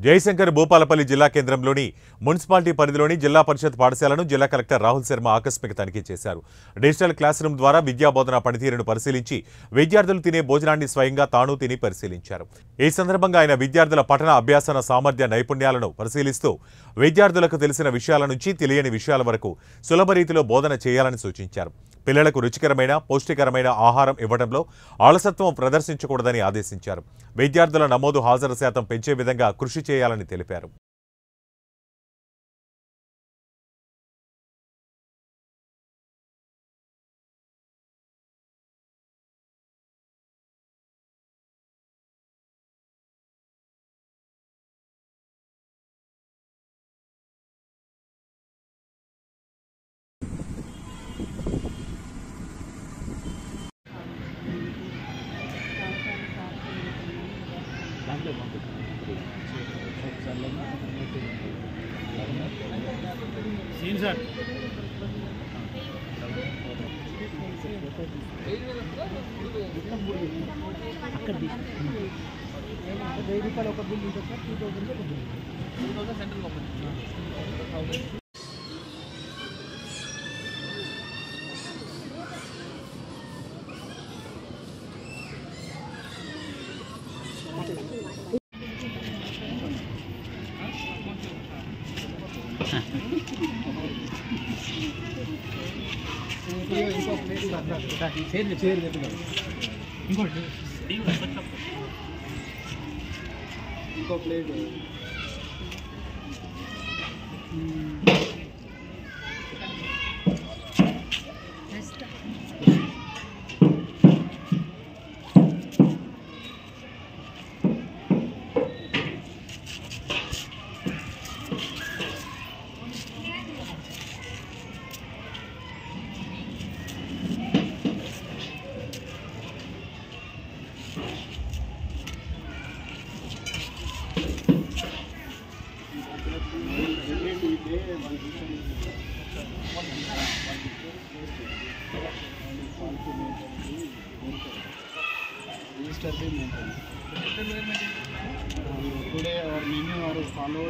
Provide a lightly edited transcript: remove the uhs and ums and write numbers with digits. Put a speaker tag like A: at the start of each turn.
A: జయశంకర్ భూపాలపల్లి జిల్లా కేంద్రంలోని మున్సిపాలిటీ పరిధిలోని జిల్లా పరిషత్ పాఠశాలను జిల్లా కలెక్టర్ రాహుల్ శర్మ ఆకస్మిక తనిఖీ చేశారు. డిజిటల్ క్లాస్ రూమ్ ద్వారా విద్యాబోధన పనితీరును పరిశీలించి విద్యార్థులు తినే భోజనాన్ని స్వయంగా తాను తిని పరిశీలించారు. ఈ సందర్భంగా ఆయన విద్యార్థుల పఠన అభ్యాసన సామర్థ్య నైపుణ్యాలను పరిశీలిస్తూ విద్యార్థులకు తెలిసిన విషయాల నుంచి తెలియని విషయాల వరకు సులభ రీతిలో బోధన చేయాలని సూచించారు. పిల్లలకు రుచికరమైన పౌష్టికరమైన ఆహారం ఇవ్వడంలో ఆలసత్వం ప్రదర్శించకూడదని ఆదేశించారు. విద్యార్థుల నమోదు హాజరు శాతం పెంచే విధంగా కృషి చేయాలని తెలిపారు.
B: सीन सर इंको प्लेट टुडे और मेन्यू और फॉलो